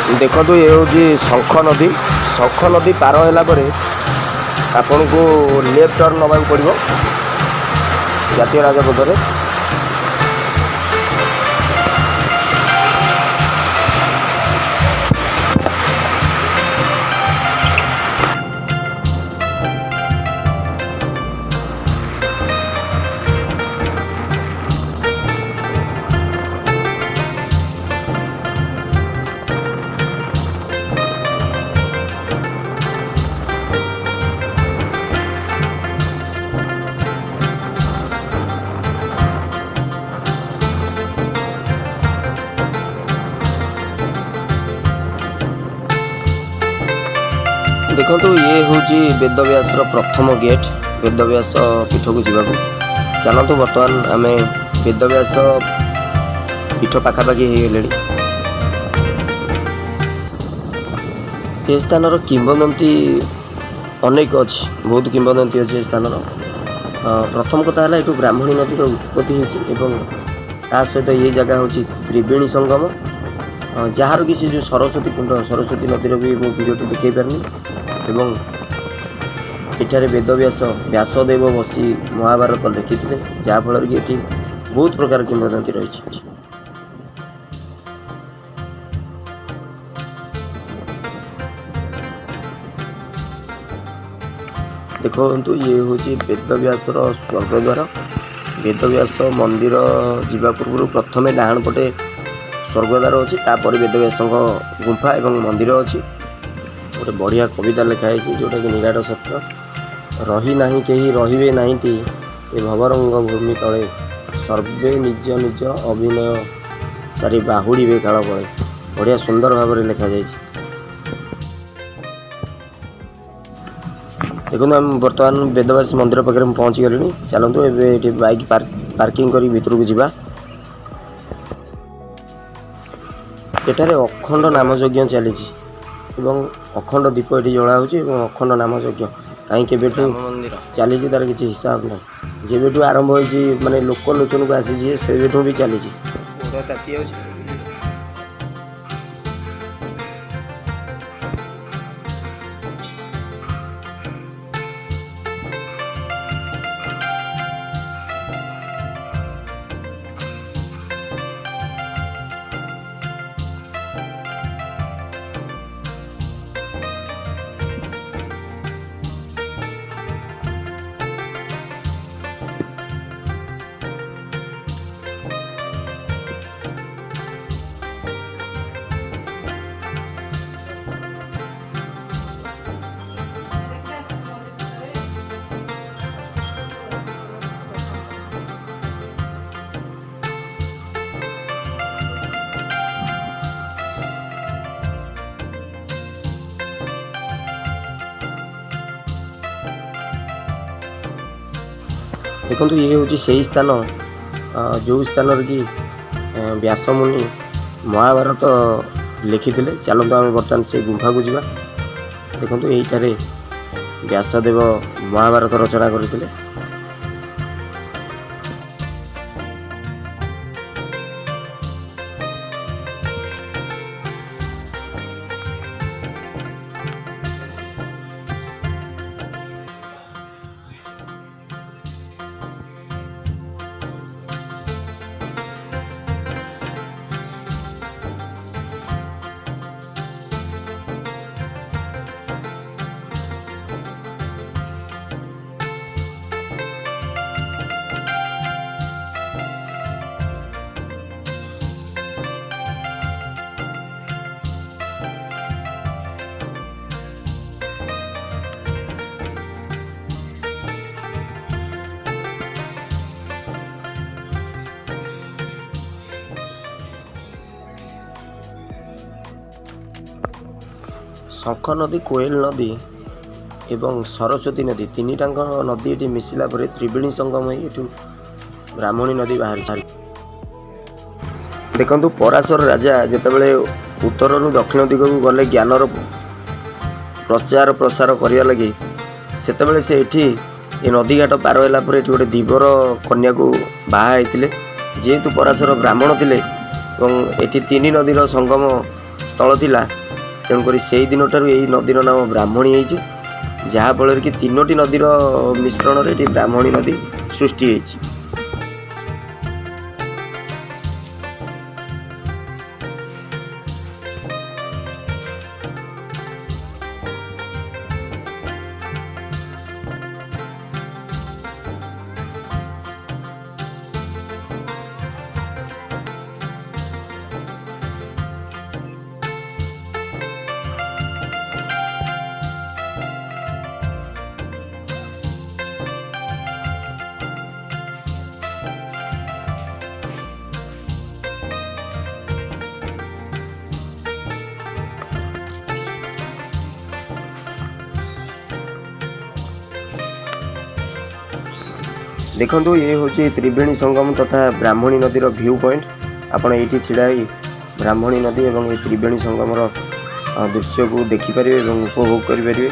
देखो ये हूँ शंख नदी पार है आपन को लेफ्ट टर्न नवा पड़ो जातीय राजपथ में। देखो ये हूँ वेदव्यास प्रथम गेट वेदव्यास पीठ को जावाक चलतु बर्तमान आम वेदव्यास पीठ पाखापाखि हो गले। ये स्थान किंवदंती अनेक अच्छी बहुत किंवदंती अच्छी स्थान। प्रथम कथा है ये ब्राह्मणी नदी उत्पत्ति होता सहित ये जगह हूँ त्रिवेणी संगम जार कि जो सरस्वती कुंड सरस्वती नदी भी मो भिडियो देखी पारनी एवं एठारे वेदव्यास व्यासदेव बसी महाभारत लिखी जहाँफल कि ये बहुत प्रकार किंवदंती रही। देखो ये हूँ वेदव्यास स्वर्गद्वार। वेदव्यास मंदिर जीवा पूर्व प्रथम डाहाण पटे स्वर्गद्वार अच्छी तापर वेदव्यास गुंफा एवं मंदिर अच्छी। गोटे बढ़िया कविता लिखाई जोटा कि निराट सत्य रही नहीं कहीं रहिबे नाहींटी ए भवरंग भूमि तले सर्वे निज निज अभिनय सारी बाहुड़े काल बड़े बढ़िया सुंदर भाव में लिखा जाए। देखो आम बर्तमान वेदव्यास मंदिर पाखे पहुँची गले चलतु ये बाइक पार्किंग कर भीतर को जावा। एठारे अखंड नाम यज्ञ चली अखंड दीप ये जला हो अखंड नाम यज्ञ कहीं चली तार किसी हिसाब ना जेबेठू आरंभ हो माने लोक लोचन को आसी से भी चली। देखो ये हूँ से स्थान जो स्थान कि व्यासमुनि महाभारत लिखी चलते आम बर्तमान से गुंफा को जावा। देखो यहीठारे व्यासदेव महाभारत रचना करते। शंख नदी कोयल नदी एवं सरस्वती नदी तीन टाक नदी ये मिसिला पर त्रिवेणी संगम ये ब्राह्मणी नदी बाहर छाड़ी। देखु पराशर राजा जितेबाला उत्तर दक्षिण दिग को गले ज्ञानर प्रचार प्रसार करने लगी सेतेबेले से ये नदी घाट पार होला पर गोटे दीवर कन्या को बाहा होते जेहेतु पराशर ब्राह्मण थे ये तीन नदीर संगम ସ୍ଥଳ थिला तेणुकरी से दिन ठारू यही नदीर नाम ब्राह्मणी होती जहाँफल कि 3टी नदीर मिश्रण ये ब्राह्मणी नदी सृष्टि होती। देखो ये हूँ त्रिवेणी संगम तथा ब्राह्मणी नदीर व्यू पॉइंट। आपण ये छिड़ा ब्राह्मणी नदी और ये त्रिवेणी संगमर दृश्य को देखिपारे और उपभोग करें।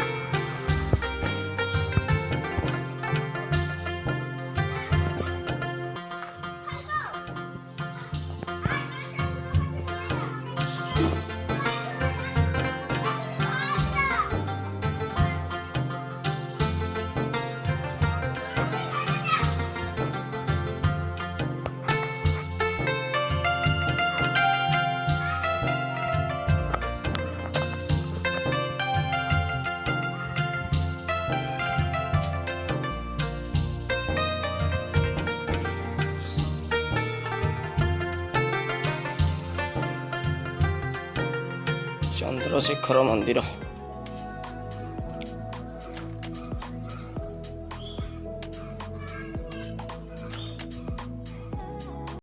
चंद्रशेखर मंदिर।